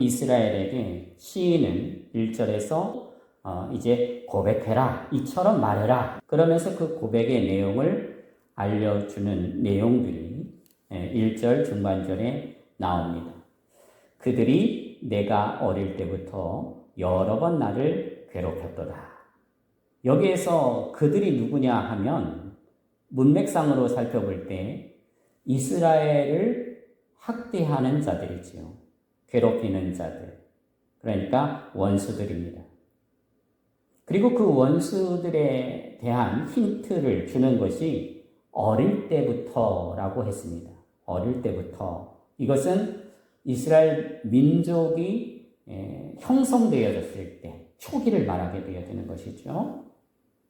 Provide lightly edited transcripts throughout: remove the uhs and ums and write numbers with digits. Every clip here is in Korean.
이스라엘에게 시인은 1절에서 이제 고백해라, 이처럼 말해라. 그러면서 그 고백의 내용을 알려주는 내용들이 1절 중반절에 나옵니다. 그들이 내가 어릴 때부터 여러 번 나를 괴롭혔도다. 여기에서 그들이 누구냐 하면 문맥상으로 살펴볼 때 이스라엘을 학대하는 자들이지요. 괴롭히는 자들. 그러니까 원수들입니다. 그리고 그 원수들에 대한 힌트를 주는 것이 어릴 때부터라고 했습니다. 어릴 때부터. 이것은 이스라엘 민족이 형성되어졌을 때 초기를 말하게 되어지는 것이죠.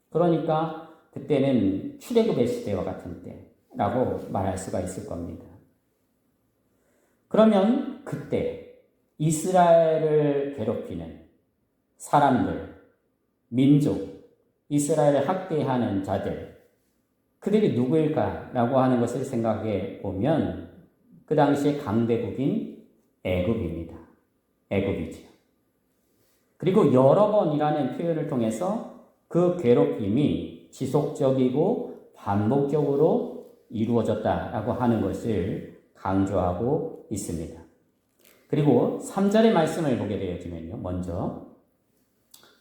그러니까 그때는 출애굽의 시대와 같은 때라고 말할 수가 있을 겁니다. 그러면 그때 이스라엘을 괴롭히는 사람들, 민족, 이스라엘을 학대하는 자들, 그들이 누구일까라고 하는 것을 생각해 보면 그 당시에 강대국인 애굽입니다. 애굽이죠. 그리고 여러 번이라는 표현을 통해서 그 괴롭힘이 지속적이고 반복적으로 이루어졌다라고 하는 것을 강조하고 있습니다. 그리고 3절의 말씀을 보게 되어지면요. 먼저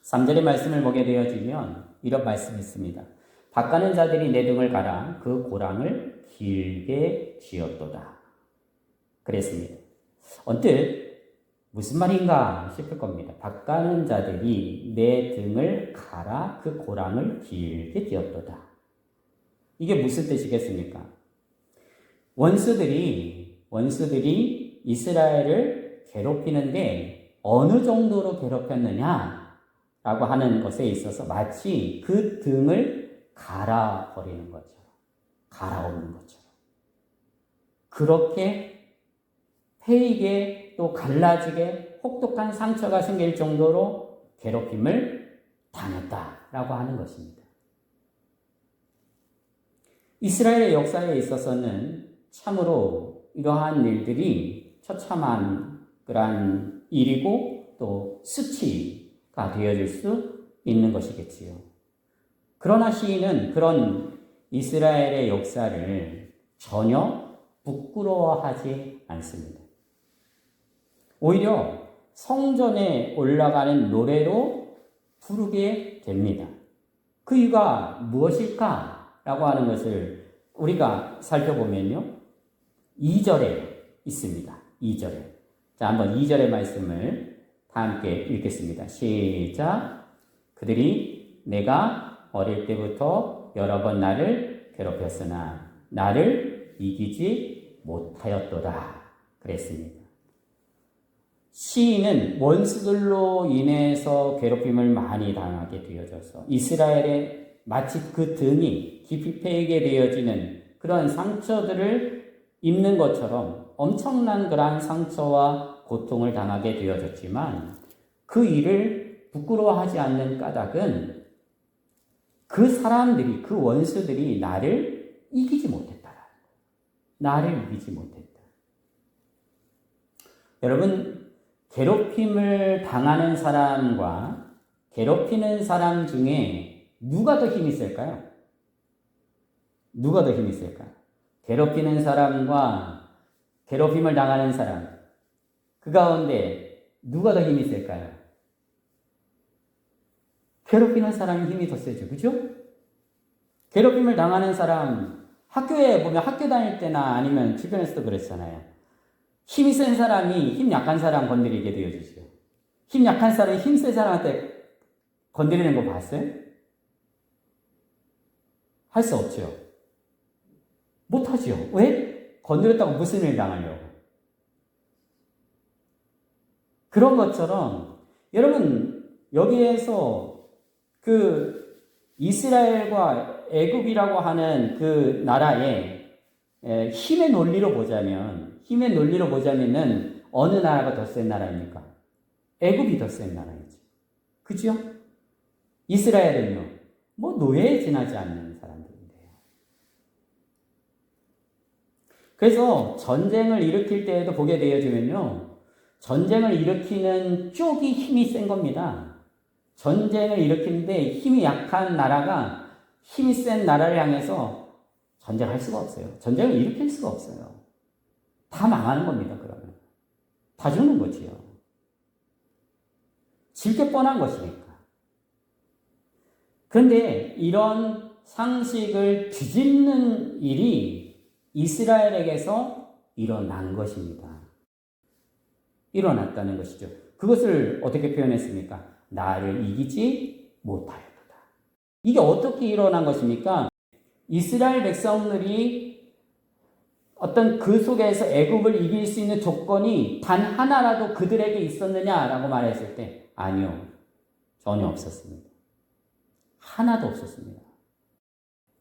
3절의 말씀을 보게 되어지면 이런 말씀이 있습니다. 바가는 자들이 내 등을 갈아 그 고랑을 길게 쥐었도다. 그랬습니다. 언뜻 무슨 말인가 싶을 겁니다. 바가는 자들이 내 등을 갈아 그 고랑을 길게 쥐었도다. 이게 무슨 뜻이겠습니까? 원수들이 이스라엘을 괴롭히는데 어느 정도로 괴롭혔느냐라고 하는 것에 있어서 마치 그 등을 갈아버리는 것처럼, 갈아엎는 것처럼. 그렇게 패이게 또 갈라지게 혹독한 상처가 생길 정도로 괴롭힘을 당했다라고 하는 것입니다. 이스라엘의 역사에 있어서는 참으로 이러한 일들이 처참한 그러한 일이고 또 수치가 되어질 수 있는 것이겠지요. 그러나 시인은 그런 이스라엘의 역사를 전혀 부끄러워하지 않습니다. 오히려 성전에 올라가는 노래로 부르게 됩니다. 그 이유가 무엇일까라고 하는 것을 우리가 살펴보면요. 2절에 있습니다. 2절에. 자, 한번 2절의 말씀을 다 함께 읽겠습니다. 시작. 그들이 내가 어릴 때부터 여러 번 나를 괴롭혔으나 나를 이기지 못하였도다. 그랬습니다. 시인은 원수들로 인해서 괴롭힘을 많이 당하게 되어져서 이스라엘의 마치 그 등이 깊이 패이게 되어지는 그런 상처들을 입는 것처럼 엄청난 그러한 상처와 고통을 당하게 되어졌지만 그 일을 부끄러워하지 않는 까닭은 그 사람들이, 그 원수들이 나를 이기지 못했다. 나를 이기지 못했다. 여러분, 괴롭힘을 당하는 사람과 괴롭히는 사람 중에 누가 더 힘이 있을까요? 누가 더 힘이 있을까요? 괴롭히는 사람과 괴롭힘을 당하는 사람, 그 가운데 누가 더 힘이 있을까요? 괴롭히는 사람이 힘이 더 세죠. 그죠? 괴롭힘을 당하는 사람, 학교에 보면 학교 다닐 때나 아니면 주변에서도 그랬잖아요. 힘이 센 사람이 힘 약한 사람 건드리게 되어지죠. 힘 약한 사람이 힘 센 사람한테 건드리는 거 봤어요? 할 수 없죠. 못하죠. 왜? 건드렸다고 무슨 일 당하려고. 그런 것처럼 여러분 여기에서 그 이스라엘과 애굽이라고 하는 그 나라의 힘의 논리로 보자면은 어느 나라가 더 센 나라입니까? 애굽이 더 센 나라이죠. 그죠? 이스라엘은요, 뭐 노예에 지나지 않는 사람들인데요. 그래서 전쟁을 일으킬 때에도 보게 되어지면요, 전쟁을 일으키는 쪽이 힘이 센 겁니다. 전쟁을 일으키는데 힘이 약한 나라가 힘이 센 나라를 향해서 전쟁할 수가 없어요. 전쟁을 일으킬 수가 없어요. 다 망하는 겁니다, 그러면. 다 죽는 거지요. 질 게 뻔한 것이니까. 그런데 이런 상식을 뒤집는 일이 이스라엘에게서 일어난 것입니다. 일어났다는 것이죠. 그것을 어떻게 표현했습니까? 나를 이기지 못하였도다. 이게 어떻게 일어난 것입니까? 이스라엘 백성들이 어떤 그 속에서 애굽을 이길 수 있는 조건이 단 하나라도 그들에게 있었느냐라고 말했을 때 아니요. 전혀 없었습니다. 하나도 없었습니다.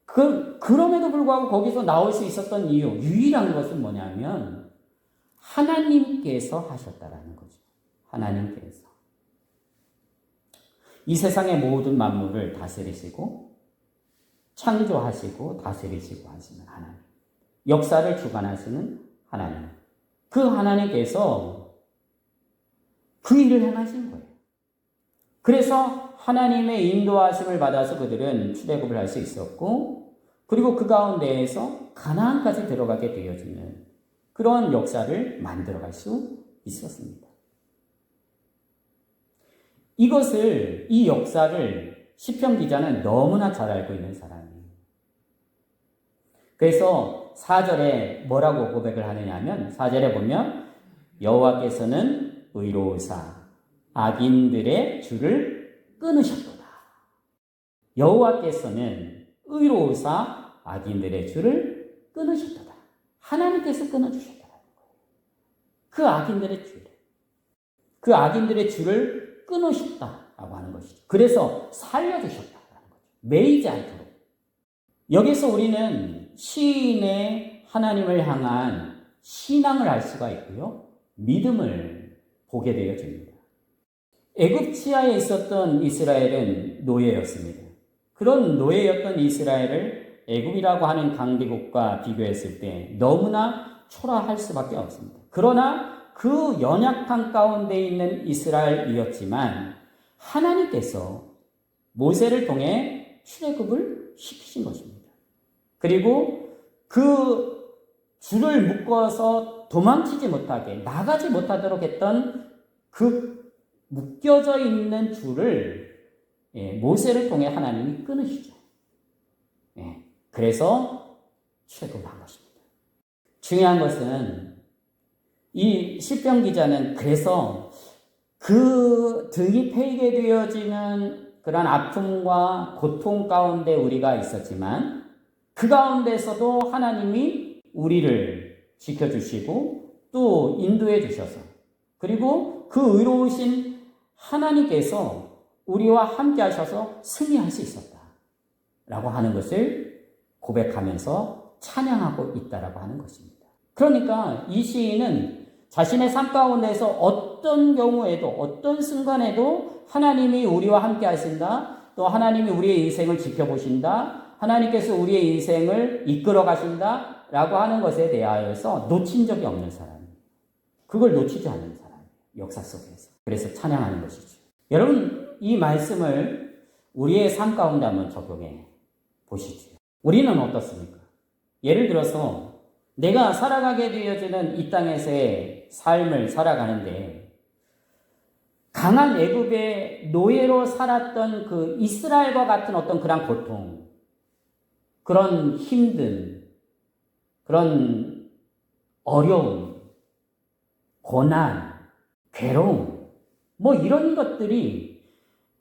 그럼에도 불구하고 거기서 나올 수 있었던 이유, 유일한 것은 뭐냐면 하나님께서 하셨다라는 거죠. 하나님께서. 이 세상의 모든 만물을 다스리시고 창조하시고 다스리시고 하시는 하나님. 역사를 주관하시는 하나님. 그 하나님께서 그 일을 행하신 거예요. 그래서 하나님의 인도하심을 받아서 그들은 출애굽을 할 수 있었고, 그리고 그 가운데에서 가나안까지 들어가게 되어지는 그런 역사를 만들어갈 수 있었습니다. 이 역사를 시편 기자는 너무나 잘 알고 있는 사람이에요. 그래서 4절에 뭐라고 고백을 하느냐 하면 4절에 보면 여호와께서는 의로우사 악인들의 줄을 끊으셨도다. 여호와께서는 의로우사 악인들의 줄을 끊으셨도다. 하나님께서 끊어주셨다는 거예요. 그 악인들의 줄을 끊으셨다라고 하는 것이죠. 그래서 살려주셨다라는 거죠. 매이지 않도록. 여기서 우리는 시인의 하나님을 향한 신앙을 알 수가 있고요. 믿음을 보게 되어집니다. 애굽 지하에 있었던 이스라엘은 노예였습니다. 그런 노예였던 이스라엘을 애굽이라고 하는 강대국과 비교했을 때 너무나 초라할 수밖에 없습니다. 그러나 그 연약한 가운데 있는 이스라엘이었지만 하나님께서 모세를 통해 출애굽을 시키신 것입니다. 그리고 그 줄을 묶어서 도망치지 못하게 나가지 못하도록 했던 그 묶여져 있는 줄을 모세를 통해 하나님이 끊으시죠. 그래서 출애굽을 한 것입니다. 중요한 것은 이 시편 기자는 그래서 그 등이 패이게 되어지는 그런 아픔과 고통 가운데 우리가 있었지만 그 가운데서도 하나님이 우리를 지켜주시고 또 인도해 주셔서 그리고 그 의로우신 하나님께서 우리와 함께 하셔서 승리할 수 있었다라고 하는 것을 고백하면서 찬양하고 있다라고 하는 것입니다. 그러니까 이 시인은 자신의 삶 가운데서 어떤 경우에도 어떤 순간에도 하나님이 우리와 함께 하신다. 또 하나님이 우리의 인생을 지켜보신다. 하나님께서 우리의 인생을 이끌어 가신다. 라고 하는 것에 대하여서 놓친 적이 없는 사람이에요. 그걸 놓치지 않는 사람이에요. 역사 속에서. 그래서 찬양하는 것이죠. 여러분 이 말씀을 우리의 삶 가운데 한번 적용해 보시죠. 우리는 어떻습니까? 예를 들어서 내가 살아가게 되어지는 이 땅에서의 삶을 살아가는데 강한 애굽의 노예로 살았던 그 이스라엘과 같은 어떤 그런 고통, 그런 힘든, 그런 어려움, 고난, 괴로움, 뭐 이런 것들이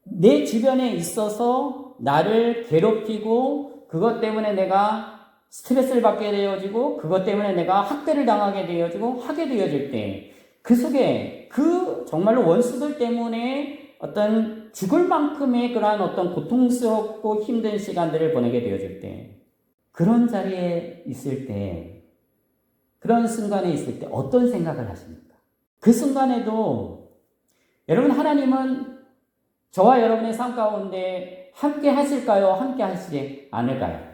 내 주변에 있어서 나를 괴롭히고 그것 때문에 내가 스트레스를 받게 되어지고 그것 때문에 내가 학대를 당하게 되어지고 하게 되어질 때 그 속에 그 정말로 원수들 때문에 어떤 죽을 만큼의 그러한 어떤 고통스럽고 힘든 시간들을 보내게 되어질 때 그런 자리에 있을 때 그런 순간에 있을 때 어떤 생각을 하십니까? 그 순간에도 여러분 하나님은 저와 여러분의 삶 가운데 함께 하실까요? 함께 하시지 않을까요?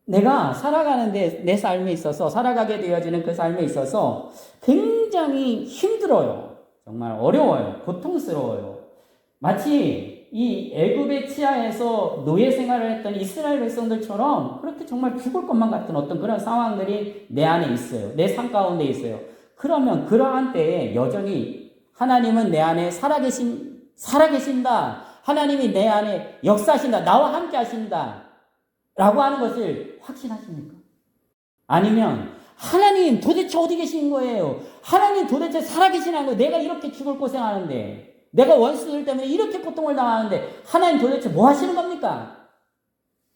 내가 살아가는데 내 삶에 있어서 살아가게 되어지는 그 삶에 있어서 굉장히 힘들어요. 정말 어려워요. 고통스러워요. 마치 이 애굽의 치하에서 노예 생활을 했던 이스라엘 백성들처럼 그렇게 정말 죽을 것만 같은 어떤 그런 상황들이 내 안에 있어요. 내 삶 가운데 있어요. 그러면 그러한 때에 여전히 하나님은 내 안에 살아계신다. 하나님이 내 안에 역사하신다. 나와 함께 하신다. 라고 하는 것을 확신하십니까? 아니면 하나님 도대체 어디 계신 거예요? 하나님 도대체 살아계시는 거예요? 내가 이렇게 죽을 고생하는데, 내가 원수들 때문에 이렇게 고통을 당하는데 하나님 도대체 뭐 하시는 겁니까?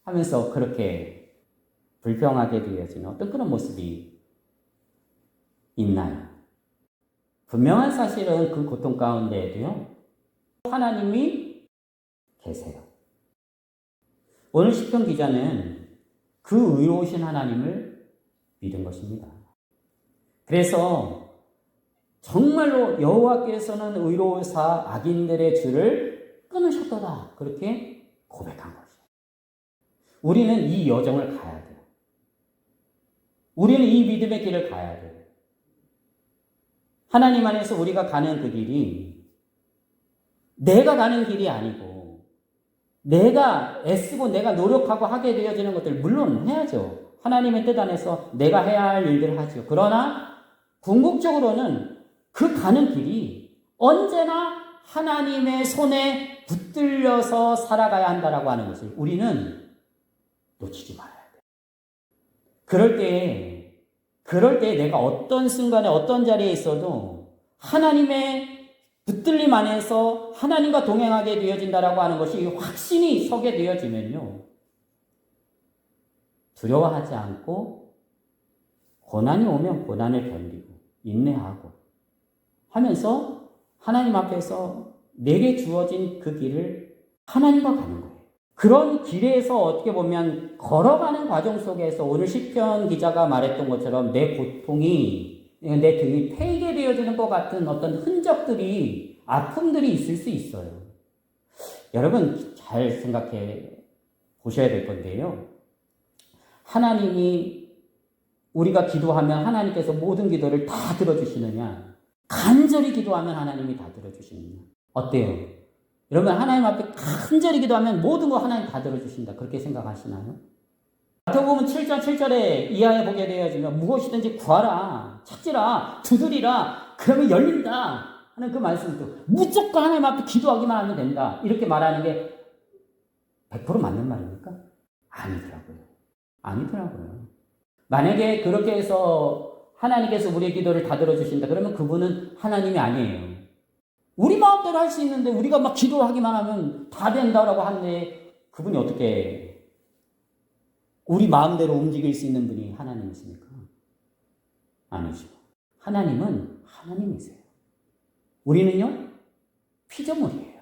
하면서 그렇게 불평하게 되어지는 어떤 그런 모습이 있나요? 분명한 사실은 그 고통 가운데에도요, 하나님이 계세요. 오늘 시편 기자는 그 의로우신 하나님을 믿은 것입니다. 그래서 정말로 여호와께서는 의로우사 악인들의 줄을 끊으셨도다. 그렇게 고백한 거죠. 우리는 이 여정을 가야 돼요. 우리는 이 믿음의 길을 가야 돼요. 하나님 안에서 우리가 가는 그 길이 내가 가는 길이 아니고 내가 애쓰고 내가 노력하고 하게 되어지는 것들 물론 해야죠. 하나님의 뜻 안에서 내가 해야 할 일들을 하죠. 그러나 궁극적으로는 그 가는 길이 언제나 하나님의 손에 붙들려서 살아가야 한다라고 하는 것을 우리는 놓치지 말아야 돼요. 그럴 때에 내가 어떤 순간에 어떤 자리에 있어도 하나님의 붙들림 안에서 하나님과 동행하게 되어진다라고 하는 것이 확신이 서게 되어지면요, 두려워하지 않고 고난이 오면 고난을 견디고 인내하고 하면서 하나님 앞에서 내게 주어진 그 길을 하나님과 가는 거예요. 그런 길에서 어떻게 보면 걸어가는 과정 속에서 오늘 시편 기자가 말했던 것처럼 내 고통이 내 등이 패이게 되어지는 것 같은 어떤 흔적들이, 아픔들이 있을 수 있어요. 여러분 잘 생각해 보셔야 될 건데요. 하나님이 우리가 기도하면 하나님께서 모든 기도를 다 들어주시느냐? 간절히 기도하면 하나님이 다 들어주시느냐? 어때요? 여러분 하나님 앞에 간절히 기도하면 모든 거 하나님 다 들어주신다. 그렇게 생각하시나요? 마태복음 7장 7절에 이하에 보게 되어지면 무엇이든지 구하라, 찾지라, 두드리라, 그러면 열린다 하는 그 말씀도 무조건 하나님 앞에 기도하기만 하면 된다. 이렇게 말하는 게 100% 맞는 말입니까? 아니더라고요. 만약에 그렇게 해서 하나님께서 우리의 기도를 다 들어주신다. 그러면 그분은 하나님이 아니에요. 우리 마음대로 할 수 있는데 우리가 막 기도하기만 하면 다 된다라고 하는데 그분이 어떻게 우리 마음대로 움직일 수 있는 분이 하나님이십니까? 아니죠. 하나님은 하나님이세요. 우리는요, 피조물이에요.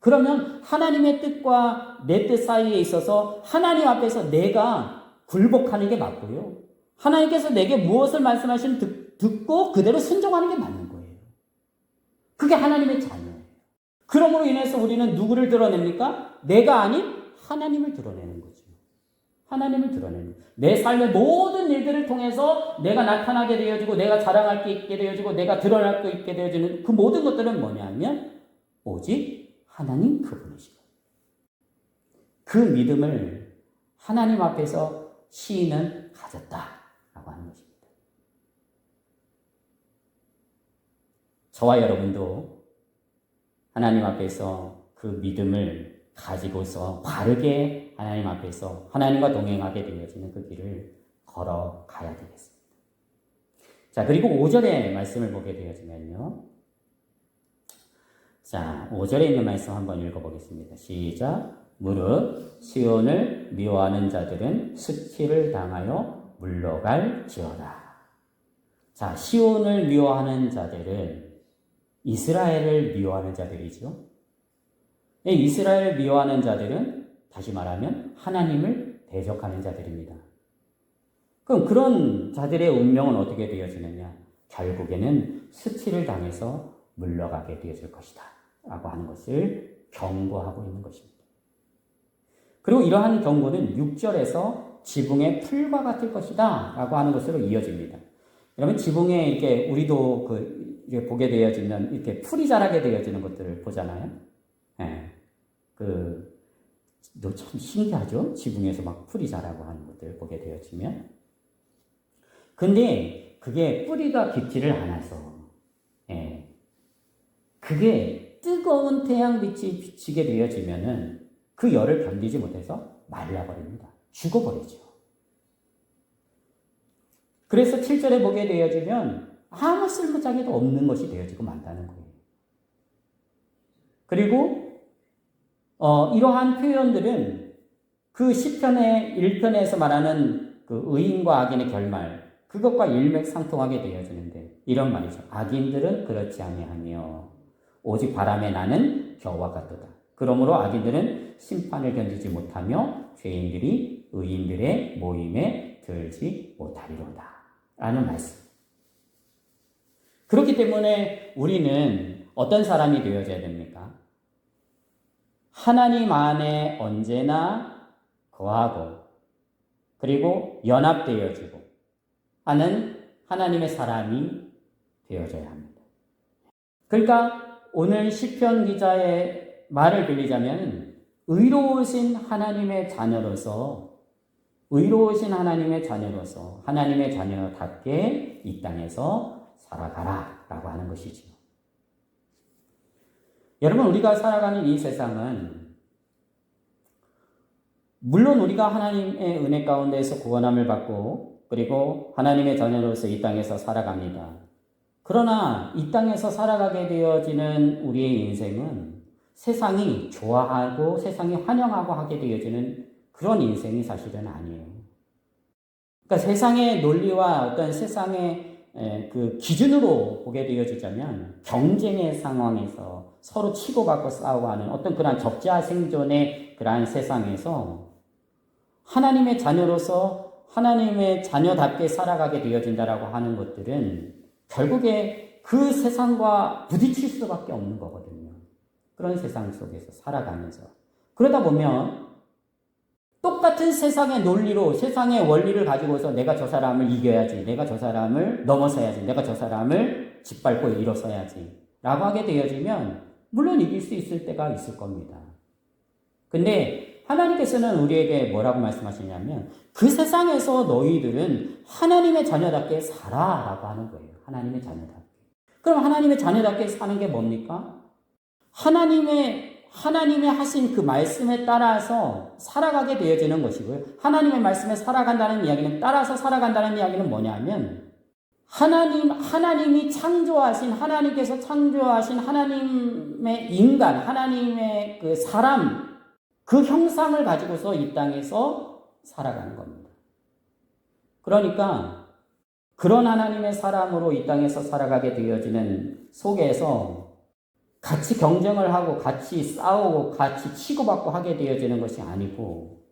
그러면 하나님의 뜻과 내 뜻 사이에 있어서 하나님 앞에서 내가 굴복하는 게 맞고요. 하나님께서 내게 무엇을 말씀하시면 듣고 그대로 순종하는 게 맞는 거예요. 그게 하나님의 자녀예요. 그러므로 인해서 우리는 누구를 드러냅니까? 내가 아닌 하나님을 드러내는 거죠. 하나님을 드러내는 거예요. 내 삶의 모든 일들을 통해서 내가 나타나게 되어지고 내가 자랑할 게 있게 되어지고 내가 드러날 게 있게 되어지는 그 모든 것들은 뭐냐면 오직 하나님 그분이시고 그 믿음을 하나님 앞에서 시인은 가졌다라고 하는 것입니다. 저와 여러분도 하나님 앞에서 그 믿음을 가지고서 바르게 하나님 앞에서 하나님과 동행하게 되어지는 그 길을 걸어가야 되겠습니다. 자, 그리고 5절의 말씀을 보게 되어지면요. 자, 5절에 있는 말씀 한번 읽어보겠습니다. 시작. 무릇 시온을 미워하는 자들은 수치를 당하여 물러갈지어다. 자, 시온을 미워하는 자들은 이스라엘을 미워하는 자들이죠. 이스라엘을 미워하는 자들은 다시 말하면 하나님을 대적하는 자들입니다. 그럼 그런 자들의 운명은 어떻게 되어지느냐? 결국에는 수치를 당해서 물러가게 되어질 것이다 라고 하는 것을 경고하고 있는 것입니다. 그리고 이러한 경고는 6절에서 지붕의 풀과 같을 것이다 라고 하는 것으로 이어집니다. 여러분 지붕에 이렇게 우리도 이제 보게 되어지면 이렇게 풀이 자라게 되어지는 것들을 보잖아요. 예. 참 신기하죠? 지붕에서 막 풀이 자라고 하는 것들을 보게 되어지면. 근데 그게 뿌리가 깊지를 않아서, 예. 그게 뜨거운 태양빛이 비치게 되어지면은 그 열을 견디지 못해서 말라버립니다. 죽어버리죠. 그래서 7절에 보게 되어지면 아무 쓸모짝에도 없는 것이 되어지고 만다는 거예요. 그리고 이러한 표현들은 그 시편의 1편에서 말하는 그 의인과 악인의 결말, 그것과 일맥상통하게 되어지는데 이런 말이죠. 악인들은 그렇지 아니하며 오직 바람에 나는 겨와 같도다. 그러므로 악인들은 심판을 견디지 못하며 죄인들이 의인들의 모임에 들지 못하리로다. 라는 말씀. 그렇기 때문에 우리는 어떤 사람이 되어져야 됩니까? 하나님 안에 언제나 거하고 그리고 연합되어지고 하는 하나님의 사람이 되어져야 합니다. 그러니까 오늘 시편 기자의 말을 빌리자면 의로우신 하나님의 자녀로서 하나님의 자녀답게 이 땅에서 살아가라 라고 하는 것이지요. 여러분, 우리가 살아가는 이 세상은 물론 우리가 하나님의 은혜 가운데에서 구원함을 받고 그리고 하나님의 자녀로서 이 땅에서 살아갑니다. 그러나 이 땅에서 살아가게 되어지는 우리의 인생은 세상이 좋아하고 세상이 환영하고 하게 되어지는 그런 인생이 사실은 아니에요. 그러니까 세상의 논리와 어떤 세상의 그 기준으로 보게 되어지자면 경쟁의 상황에서 서로 치고받고 싸우고 하는 어떤 그러한 적자 생존의 그러한 세상에서 하나님의 자녀로서 하나님의 자녀답게 살아가게 되어진다라고 하는 것들은 결국에 그 세상과 부딪힐 수밖에 없는 거거든요. 그런 세상 속에서 살아가면서. 그러다 보면 똑같은 세상의 논리로 세상의 원리를 가지고서 내가 저 사람을 이겨야지, 내가 저 사람을 넘어서야지, 내가 저 사람을 짓밟고 일어서야지 라고 하게 되어지면 물론 이길 수 있을 때가 있을 겁니다. 근데 하나님께서는 우리에게 뭐라고 말씀하시냐면 그 세상에서 너희들은 하나님의 자녀답게 살아라고 하는 거예요. 하나님의 자녀답게. 그럼 하나님의 자녀답게 사는 게 뭡니까? 하나님의 하신 그 말씀에 따라서 살아가게 되어지는 것이고요. 하나님의 말씀에 살아간다는 이야기는 따라서 살아간다는 이야기는 뭐냐면 하나님이 창조하신 하나님께서 창조하신 하나님의 인간, 하나님의 그 사람 그 형상을 가지고서 이 땅에서 살아가는 겁니다. 그러니까 그런 하나님의 사람으로 이 땅에서 살아가게 되어지는 속에서 같이 경쟁을 하고 같이 싸우고 같이 치고받고 하게 되어지는 것이 아니고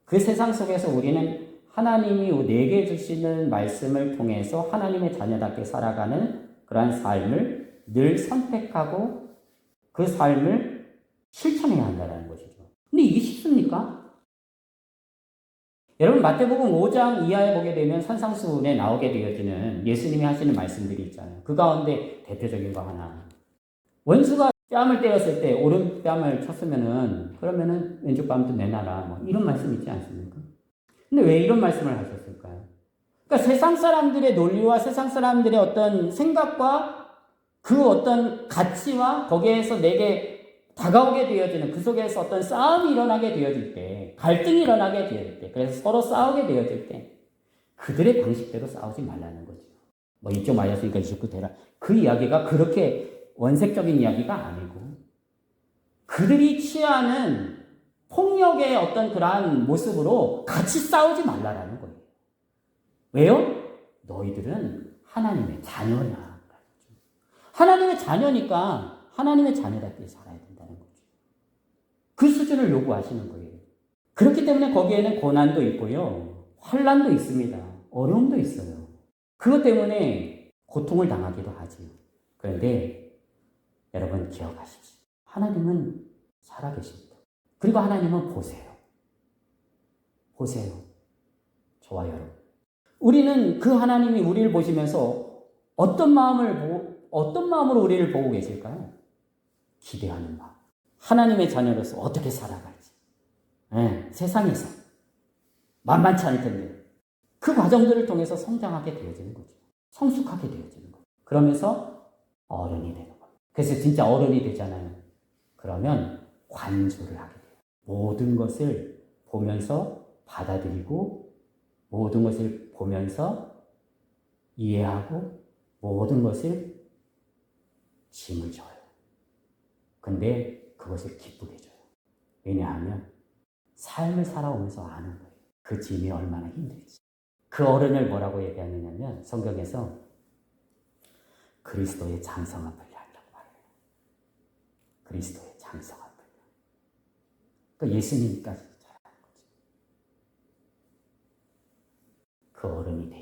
그 세상 속에서 우리는 하나님이 내게 주시는 말씀을 통해서 하나님의 자녀답게 살아가는 그러한 삶을 늘 선택하고 그 삶을 실천해야 한다는 것이죠. 근데 이게 쉽습니까? 여러분 마태복음 5장 이하에 보게 되면 산상수훈에 나오게 되어지는 예수님이 하시는 말씀들이 있잖아요. 그 가운데 대표적인 거 하나. 원수가 뺨을 때렸을 때 오른 뺨을 쳤으면은 그러면은 왼쪽 뺨도 내놔라 뭐 이런 말씀 있지 않습니까? 근데 왜 이런 말씀을 하셨을까요? 그러니까 세상 사람들의 논리와 세상 사람들의 어떤 생각과 그 어떤 가치와 거기에서 내게 다가오게 되어지는 그 속에서 어떤 싸움이 일어나게 되어질 때, 갈등이 일어나게 되어질 때, 그래서 서로 싸우게 되어질 때 그들의 방식대로 싸우지 말라는 거죠. 뭐 이쪽 맞았으니까 이쪽도 되라. 그 이야기가 그렇게 원색적인 이야기가 아니고 그들이 취하는 폭력의 어떤 그러한 모습으로 같이 싸우지 말라라는 거예요. 왜요? 너희들은 하나님의 자녀야. 하나님의 자녀니까 하나님의 자녀답게 살아야 된다는 거죠. 그 수준을 요구하시는 거예요. 그렇기 때문에 거기에는 고난도 있고요. 환난도 있습니다. 어려움도 있어요. 그것 때문에 고통을 당하기도 하지요. 그런데 여러분 기억하십시오. 하나님은 살아계십니다. 그리고 하나님은 보세요. 보세요. 저와 여러분. 우리는 그 하나님이 우리를 보시면서 어떤 마음을 어떤 마음으로 우리를 보고 계실까요? 기대하는 마음. 하나님의 자녀로서 어떻게 살아갈지. 세상에서 만만치 않을 텐데 그 과정들을 통해서 성장하게 되어지는 거죠. 성숙하게 되어지는 거죠. 그러면서 어른이 되는 거예요. 그래서 진짜 어른이 되잖아요. 그러면 관조를 하게 돼요. 모든 것을 보면서 받아들이고 모든 것을 보면서 이해하고 모든 것을 짐을 져요. 근데 그것을 기쁘게 줘요. 왜냐하면 삶을 살아오면서 아는 거예요. 그 짐이 얼마나 힘들지. 그 어른을 뭐라고 얘기하느냐면 성경에서 그리스도의 장성한 분량이라고 말해요. 그리스도의 장성한 분량. 그러니까 예수님까지 잘하는 거죠. 그 어른이 돼요.